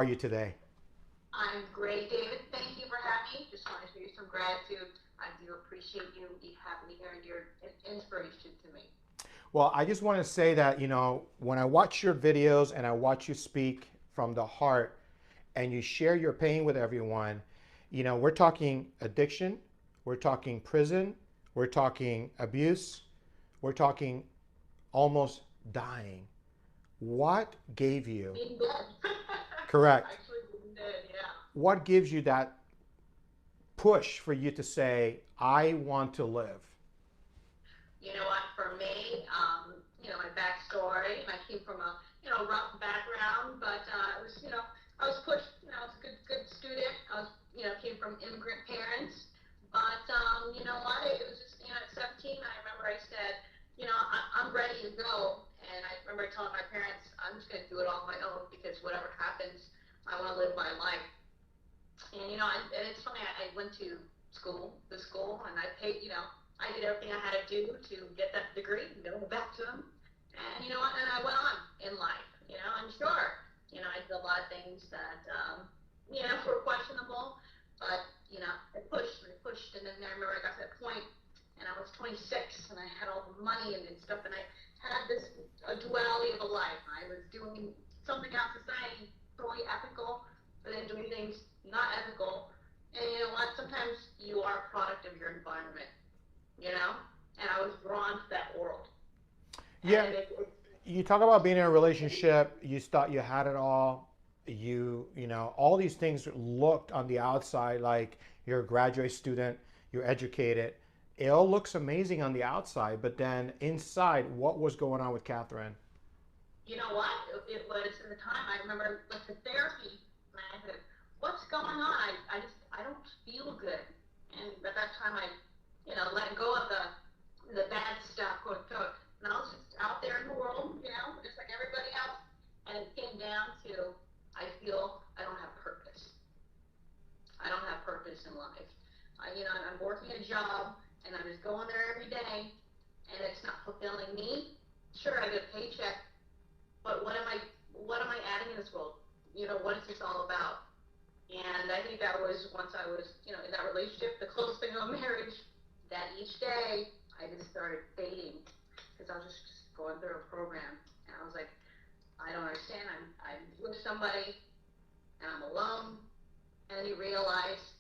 How are you today? I'm great, David. Thank you for having me. Just want to show you some gratitude. I do appreciate you having me here, and you're an inspiration to me. Well, I just want to say that, when I watch your videos and I watch you speak from the heart and you share your pain with everyone, we're talking addiction, we're talking prison, we're talking abuse, we're talking almost dying. What gave you, Being dead. correct, Actually, being dead, yeah. what gives you that push for you to say, I want to live? You know what? For me, my backstory, and I came from a rough background, but it was I was pushed. I was a good student. I was came from immigrant parents, but you know what? It was just at 17. I remember I said, I'm ready to go, and I remember telling my parents, I'm just going to do it all on my own because whatever happens, I want to live my life. And and it's funny. I went to school, and I paid. I did everything I had to do to get that degree and go back to them. And and I went on in life. And sure, I did a lot of things that were questionable, but I pushed, and then I remember I got to that point, and I was 26, and I had all the money and stuff, and I had this a duality of a life. I was doing something out in society, totally ethical, but then doing things not ethical. And you know what? Sometimes you are a product of your environment, you know? And I was drawn to that world. Yeah, And you talk about being in a relationship, you thought you had it all. All these things looked on the outside like you're a graduate student, you're educated. It all looks amazing on the outside, but then inside, what was going on with Catherine? you know what? It was in the time I remember with the therapy, and I said, what's going on? I don't feel good. And at that time I, let go of the bad stuff, quote unquote. And I was just out there in the world, just like everybody else. And it came down to I feel I don't have purpose. I don't have purpose in life. I'm working a job and I'm just going there every day and it's not fulfilling me. Sure, I get a paycheck, but what am I adding in this world? What is this all about? And I think that was once I was, in that relationship, the closest thing to a marriage, that each day I just started fading because I was just going through a program and I was like, I don't understand. I'm with somebody and I'm alone. And then you realize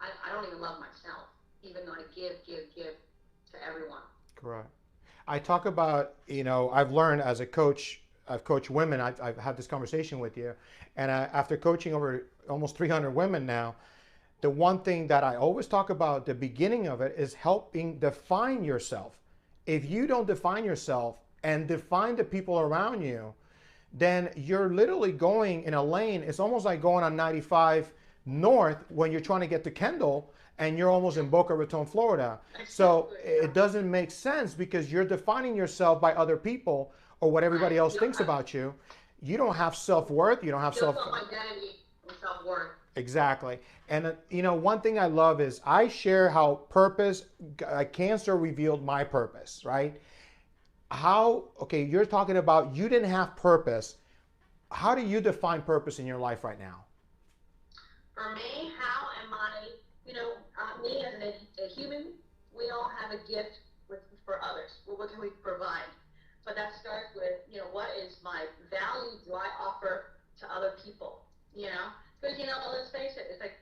I don't even love myself, even though I give to everyone. Correct. I talk about, I've learned as a coach, I've coached women, I've had this conversation with you, and after coaching over almost 300 women now, the one thing that I always talk about, the beginning of it, is helping define yourself. If you don't define yourself and define the people around you, then you're literally going in a lane. It's almost like going on 95 north when you're trying to get to Kendall and you're almost in Boca Raton, Florida. So Exactly. it doesn't make sense because you're defining yourself by other people or what everybody Right. else You don't thinks have about you. You don't have self-worth. You don't have no self. self identity and self worth. Exactly. And one thing I love is I share how purpose, cancer revealed my purpose, right? Okay, you're talking about you didn't have purpose. How do you define purpose in your life right now? For me, how am I, me as a human, we all have a gift for others. Well, what can we provide? But that starts with, what is my value do I offer to other people? Because, let's face it, it's like,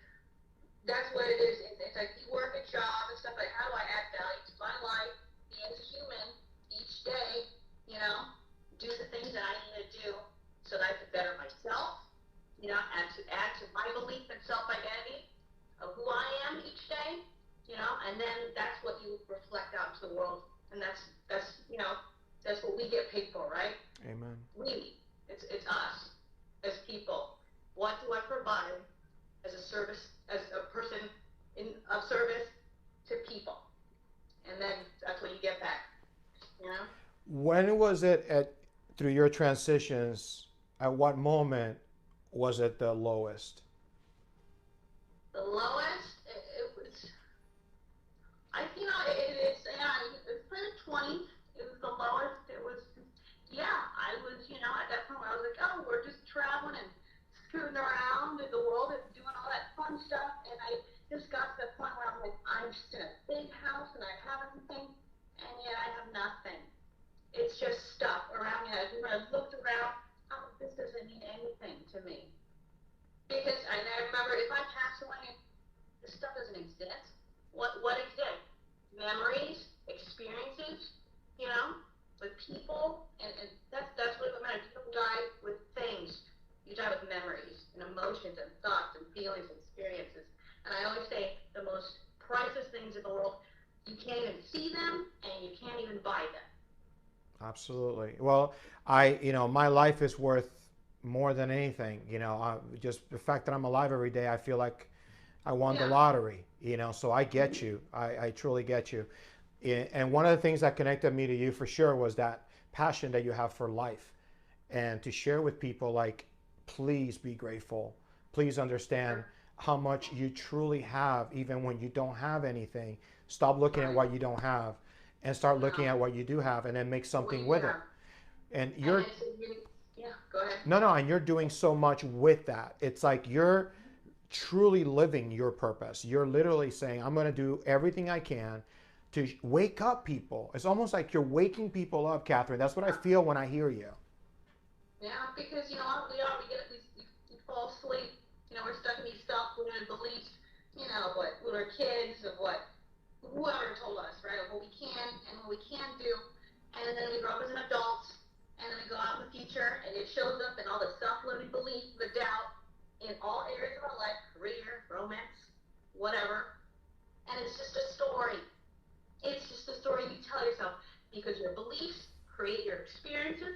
that's what it is. It's like you work a job and stuff like, how do I add value to my life, me as a human, each day, you know, do the things that I need to do so that I can better myself, and to add to my belief and self-identity of who I am each day, and then that's what you reflect out to the world, and that's what we get paid for, right? Amen. We, it's us as people. What do I provide as a service, as a person of service to people, and then that's what you get back, you know. When was it through your transitions, at what moment was it the lowest? The lowest, it was it's it's kind of 20. It was the lowest. It was, yeah. I was, at that point, I was like, oh, we're just traveling and fun stuff, and I just got to the point where I'm like, I'm just in a big house and I have everything, and yet I have nothing. It's just stuff around me. When I looked around, I'm like, this doesn't mean anything to me. Because I remember if I pass away, this stuff doesn't exist. What exists? Memories, experiences, you know, with people, and that's what matters. You don't die with things. You die with memories and emotions and thoughts and feelings and experiences. And I always say the most priceless things in the world, you can't even see them and you can't even buy them. Absolutely. Well, my life is worth more than anything. Just the fact that I'm alive every day, I feel like I won the lottery. So I get you. I truly get you. And one of the things that connected me to you for sure was that passion that you have for life, and to share with people, like, please be grateful. Please understand how much you truly have, even when you don't have anything. Stop looking at what you don't have and start looking at what you do have, and then make something with it. And you're, go ahead. No, and you're doing so much with that. It's like you're truly living your purpose. You're literally saying, I'm going to do everything I can to wake up people. It's almost like you're waking people up, Katherine. That's what I feel when I hear you. Yeah, because we fall asleep. We're stuck in these self-limited beliefs. What with our kids, of what whoever told us, right, of what we can and what we can't do, and then we grow up as an adult, and then we go out in the future, and it shows up in all the self-limiting beliefs, the doubt, in all areas of our life, career, romance, whatever, and it's just a story. It's just a story you tell yourself, because your beliefs create your experiences,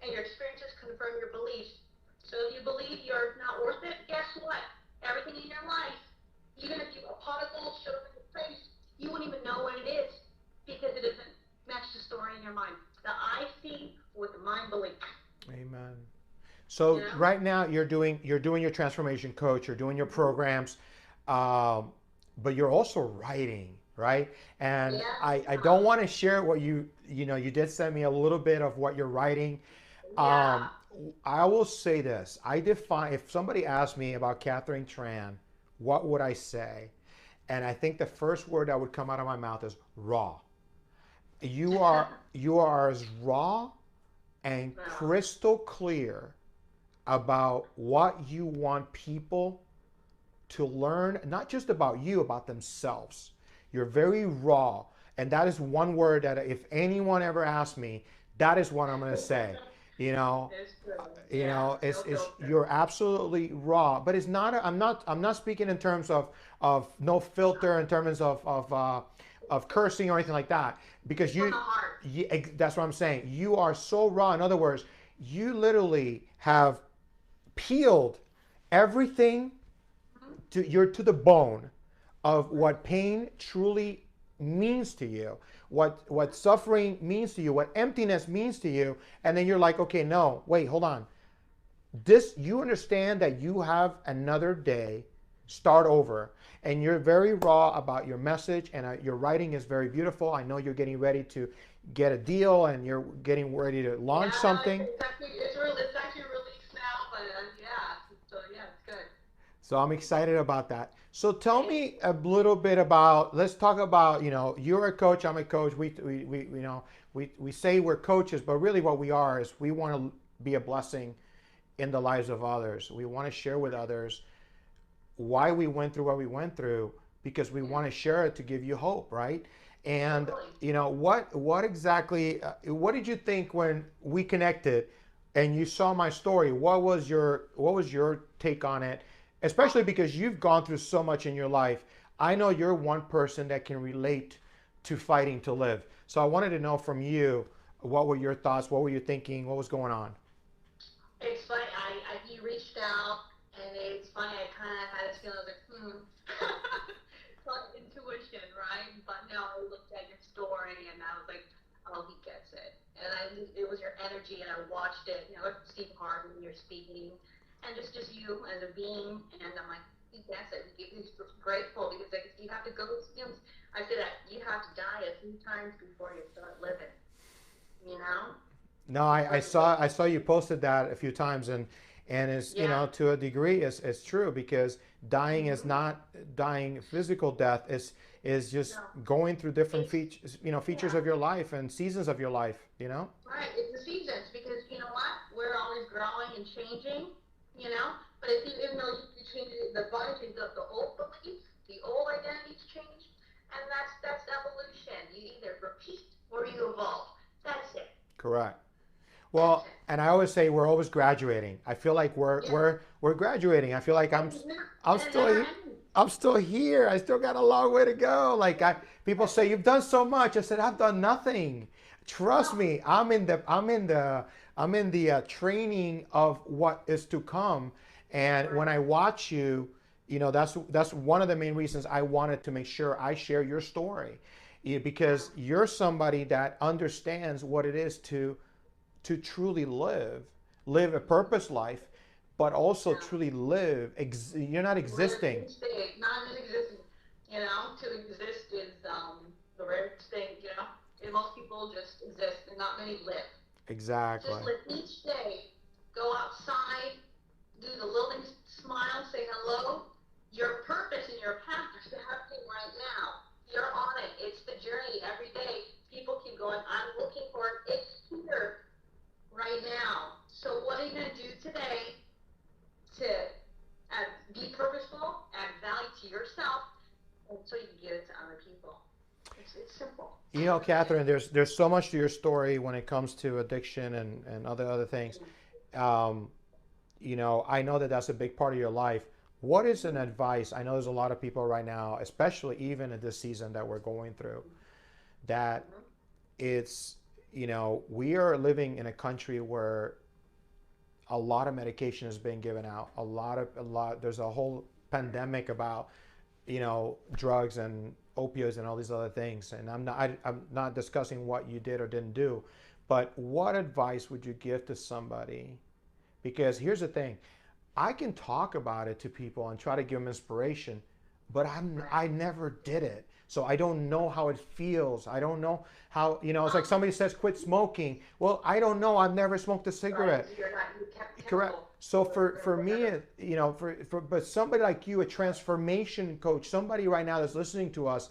and your experiences confirm your beliefs. So if you believe you're not worth it, guess what? Everything in your life, even if a pot of gold showed up in your face, you wouldn't even know what it is, because it doesn't match the story in your mind. The I see what the mind believes. Amen. So right now you're doing your transformation coach, you're doing your programs, but you're also writing, right? And I don't want to share what you did send me a little bit of what you're writing. I will say this. If somebody asked me about Katherine Tran, what would I say? And I think the first word that would come out of my mouth is raw. You are as raw and crystal clear about what you want people to learn, not just about you, about themselves. You're very raw. And that is one word that if anyone ever asks me, that is what I'm going to say. You're absolutely raw, but it's not. I'm not speaking in terms of no filter, in terms of cursing or anything like that, because that's what I'm saying. You are so raw. In other words, you literally have peeled everything to the bone of what pain truly means to you, what suffering means to you, what emptiness means to you, and then you're like, okay, no, wait, hold on. You understand that you have another day, start over, and you're very raw about your message, and your writing is very beautiful. I know you're getting ready to get a deal, and you're getting ready to launch something. It's actually released now, but it's good. So I'm excited about that. So tell me a little bit about, let's talk about, you're a coach, I'm a coach. We say we're coaches, but really what we are is we want to be a blessing in the lives of others. We want to share with others why we went through what we went through, because we want to share it to give you hope, right? And what exactly, what did you think when we connected and you saw my story? What was your take on it? Especially because you've gone through so much in your life. I know you're one person that can relate to fighting to live. So I wanted to know from you, what were your thoughts? What were you thinking? What was going on? It's funny. You reached out, and it's funny. I kind of had this feeling, like, intuition, right? But no, I looked at your story, and I was like, oh, he gets it. And it was your energy, and I watched it. Steve Harvey, you're speaking. And just you as a being, and I'm like, he gets it. He's grateful, because you have to go. I say that you have to die a few times before you start living. No, I saw you posted that a few times, and And it's, you Yeah. know, to a degree, it's true, because dying is Mm-hmm. not dying physical death. Is just No. going through different It's, features, you know, features yeah. of your life and seasons of your life, you know? Right, it's the seasons because you know what? We're always growing and changing, you know. But if you, even though you change the body changes, the old beliefs, the old identities change, and that's evolution. You either repeat or you evolve. That's it. Correct. That's Well, it. and I always say we're always graduating. I feel like Yeah. we're graduating. I feel like I'm And it still never he- ends. I'm still here. I still got a long way to go. Like people say, you've done so much. I said, I've done nothing. Trust No. me. I'm in the training of what is to come. And when Right. I watch you, you know, that's one of the main reasons I wanted to make sure I share your story. Yeah. Because you're somebody that understands what it is to truly live a purpose life, but also Yeah. truly live. You're not Live existing. each day, not just existing. You know, to exist is the rarest thing. You know, and most people just exist, and not many live. Exactly. Just live each day. Go outside, do the little things, smile, say hello. Your purpose and your path is happening right now. You're on it. It's the journey every day. People keep going, I'm looking for it. It's here right now. So what are you going to do today to be purposeful, add value to yourself, and so you can give it to other people? It's simple. You know, Katherine, there's so much to your story when it comes to addiction and other things. Um, you know, I know that that's a big part of your life. What is an advice? I know there's a lot of people right now, especially even in this season that we're going through, that Mm-hmm. it's, you know, we are living in a country where a lot of medication is being given out. There's a whole pandemic about, you know, drugs and opioids and all these other things. And I'm not discussing what you did or didn't do, but what advice would you give to somebody? Because here's the thing, I can talk about it to people and try to give them inspiration, but Right. I never did it. So I don't know how it feels. I don't know how, you know, it's like Um, somebody says quit smoking. Well, I don't know. I've never smoked a right. cigarette. Because you're not you kept Correct. chemical So or for me, whatever. you know, but somebody like you, a transformation coach, somebody right now that's listening to us,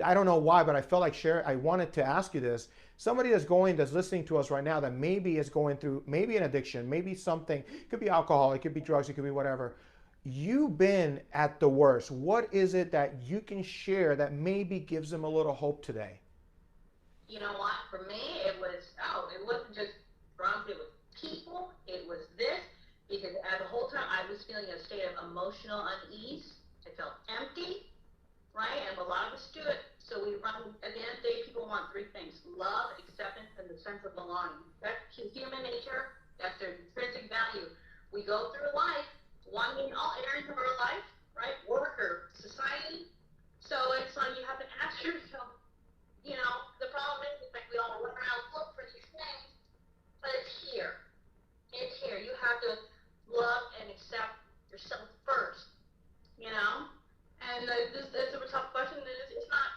I don't know why, but I felt like I wanted to ask you this. Somebody that's listening to us right now that maybe is going through maybe an addiction, maybe something, it could be alcohol, it could be drugs, it could be whatever. You've been at the worst. What is it that you can share that maybe gives them a little hope today? You know what? For me, it wasn't just drugs. It was people. It was this because the whole time I was feeling a state of emotional unease. I felt empty, right? And a lot of us do it. So we run, at the end of the day, people want three things: love, acceptance, and the sense of belonging. That's human nature. That's their intrinsic value. We go through life wanting all areas of our life, right? Work or society. So it's like you have to ask yourself, the problem is like we all run around look for these things, but it's here. It's here. You have to love and accept yourself first, you know? And this is a tough question. It's not,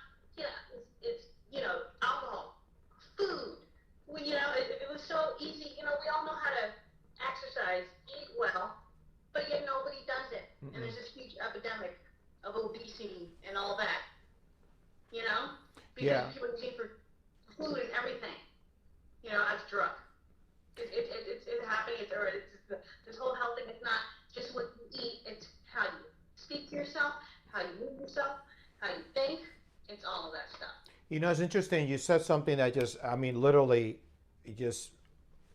alcohol, food. It was so easy. We all know how to exercise, eat well, but yet nobody does it. And Mm-mm. there's this huge epidemic of obesity and all that, you know? Because Yeah. people eat for food and everything, as drug. It's happening. This whole health thing. It's not just what you eat. It's how you speak to yourself, how you move yourself, how you think. It's all of that stuff. You know, it's interesting. You said something that just, I mean, literally, it just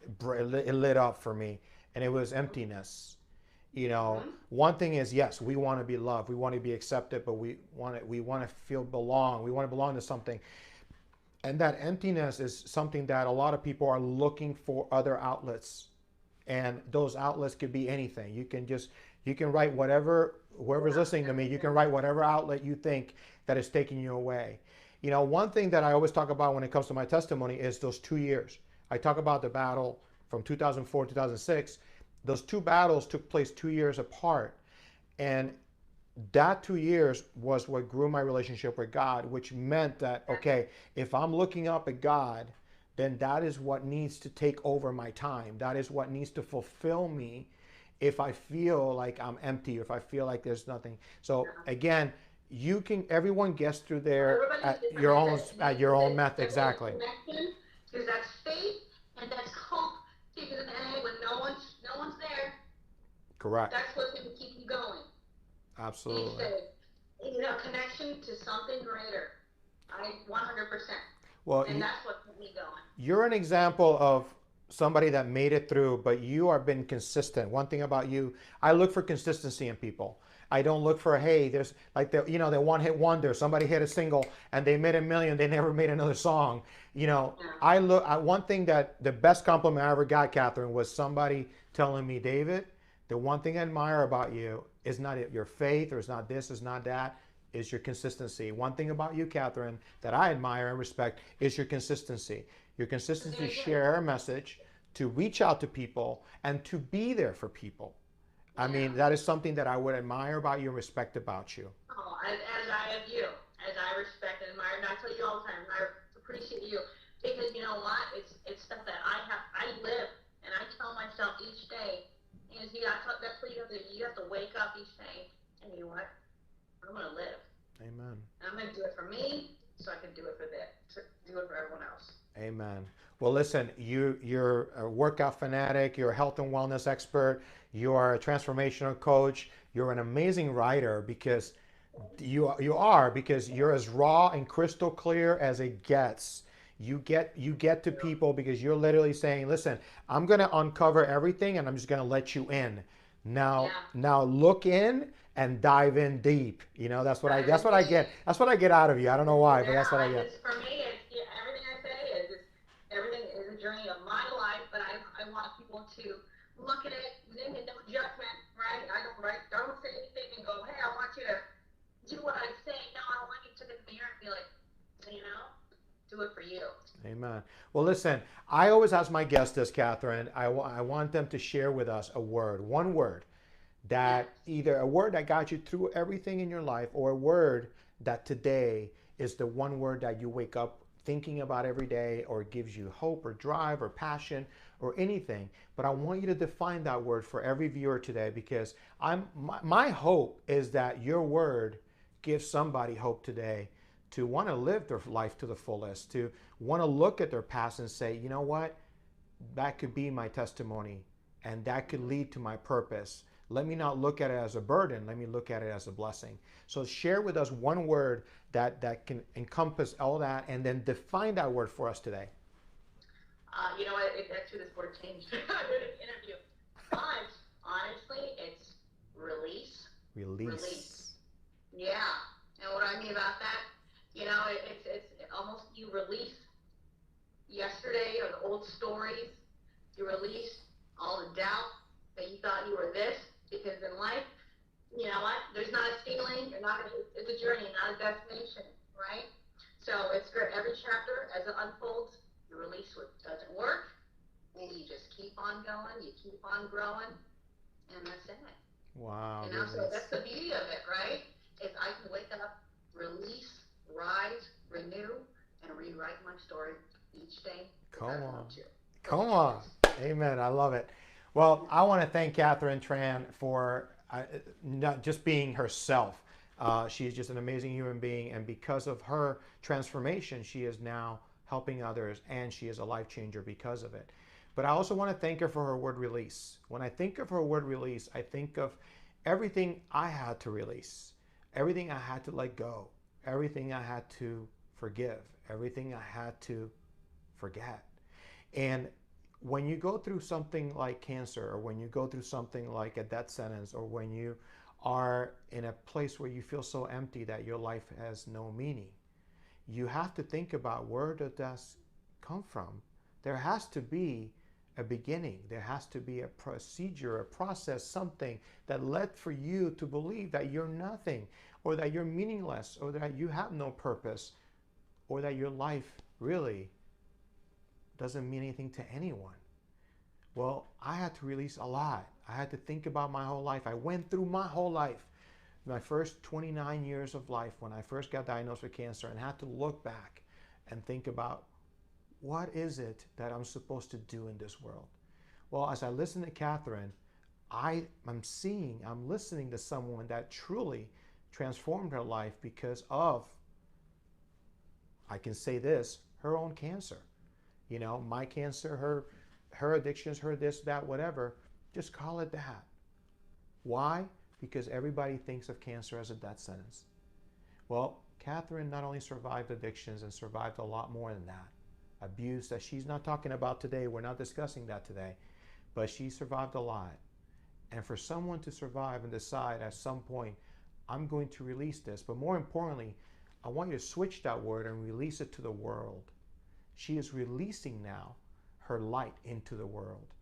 it lit up for me, and it was Mm-hmm. emptiness. You know, Mm-hmm. one thing is, yes, we want to be loved, we want to be accepted, but we want to feel belong. We want to belong to something, and that emptiness is something that a lot of people are looking for other outlets, and those outlets could be anything. You can write whatever, whoever's Yeah. listening to me, you can Everything. write whatever outlet you think that is taking you away. You know, one thing that I always talk about when it comes to my testimony is those 2 years. I talk about the battle from 2004 to 2006. Those two battles took place 2 years apart, and that 2 years was what grew my relationship with God, which meant that, okay, if I'm looking up at God, then that is what needs to take over my time. That is what needs to fulfill me. if I feel like I'm empty, if I feel like there's nothing. So again, everyone gets through there Everybody's at different. your I own said, at your own method. that's a Exactly. connection, because that's faith and that's hope. Because in the end, when no one's there, Correct. that's what's going to keep you going each Absolutely. day. Connection to something greater. I 100%, Well, and that's what kept me going. you're an example of somebody that made it through, but you have been consistent. One thing about you, I look for consistency in people. I don't look for, hey, there's like the one hit wonder. Somebody hit a single and they made a million. They never made another song. Yeah. One thing that the best compliment I ever got, Katherine, was somebody telling me, David, the one thing I admire about you is not your faith, or it's not this, it's not that, is your consistency. One thing about you, Katherine, that I admire and respect is your consistency. Your consistency to share a message, to reach out to people, and to be there for people. I mean, that is something that I would admire about you and respect about you. Oh, as I have you, as I respect and admire, and I tell you all the time, I appreciate you, because you know what? It's stuff that I live, and I tell myself each day, is that's what you have to do. You have to wake up each day, and you know what? I'm gonna live. Amen. And I'm gonna do it for me, so I can do it for do it for everyone else. Amen. Well, listen, you're a workout fanatic, you're a health and wellness expert, you are a transformational coach, you're an amazing writer, because because you're as raw and crystal clear as it gets. You get to people because you're literally saying, listen, I'm going to uncover everything and I'm just going to let you in. Now look in and dive in deep. That's what I get. That's what I get out of you. I don't know why, but that's what I get. For me, everything I say is everything is a journey of my life, but I want people to look at it, and no judgment, right? Don't say anything and go, hey, I want you to do what I say. No, I want you to look in the mirror and be like, do it for you. Amen. Well, listen, I always ask my guests this, Katherine. I want them to share with us one word, that either a word that got you through everything in your life, or a word that today is the one word that you wake up thinking about every day, or gives you hope or drive or passion or anything. But I want you to define that word for every viewer today, because my hope is that your word gives somebody hope today to want to live their life to the fullest, to want to look at their past and say, you know what, that could be my testimony and that could lead to my purpose. Let me not look at it as a burden. Let me look at it as a blessing. So share with us one word that can encompass all that, and then define that word for us today. Actually, this word changed during the interview. But honestly, it's release. Release. Yeah. And what I mean about that, it's almost you release yesterday or the old stories. You release all the doubt that you thought you were this, because in life, you know what? There's not a ceiling. It's a journey, not a destination, right? So it's for every chapter as it unfolds, you release what doesn't work, and you just keep on going, you keep on growing, and that's it. Wow. So that's the beauty of it, right? Is I can wake up, release, rise, renew, and rewrite my story each day. Come on. Amen. I love it. Well, I want to thank Katherine Tran for not just being herself. She's just an amazing human being, and because of her transformation, she is now helping others, and she is a life changer because of it. But I also want to thank her for her word release. When I think of her word release, I think of everything I had to release, everything I had to let go, everything I had to forgive, everything I had to forget. And when you go through something like cancer, or when you go through something like a death sentence, or when you are in a place where you feel so empty that your life has no meaning, you have to think about, where does that come from? There has to be a beginning. There has to be a procedure, a process, something that led for you to believe that you're nothing, or that you're meaningless, or that you have no purpose, or that your life really doesn't mean anything to anyone. Well, I had to release a lot. I had to think about my whole life. I went through my whole life, my first 29 years of life, when I first got diagnosed with cancer, and had to look back and think about, what is it that I'm supposed to do in this world? Well, as I listened to Katherine, I'm listening to someone that truly transformed her life because of, I can say this, her own cancer. You know, my cancer, her addictions, her this, that, whatever. Just call it that. Why? Because everybody thinks of cancer as a death sentence. Well, Katherine not only survived addictions and survived a lot more than that. Abuse that she's not talking about today, we're not discussing that today, but she survived a lot. And for someone to survive and decide at some point, I'm going to release this, but more importantly, I want you to switch that word and release it to the world. She is releasing now her light into the world.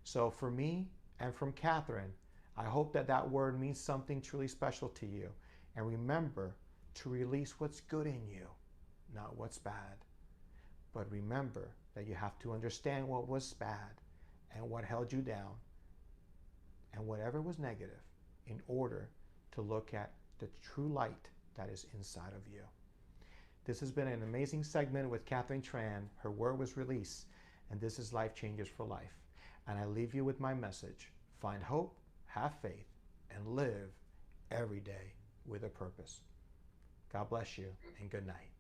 So for me and from Katherine, I hope that that word means something truly special to you. And remember to release what's good in you, not what's bad. But remember that you have to understand what was bad and what held you down and whatever was negative in order to look at the true light that is inside of you. This has been an amazing segment with Katherine Tran. Her word was released, and this is Life Changers for Life. And I leave you with my message. Find hope, have faith, and live every day with a purpose. God bless you, and good night.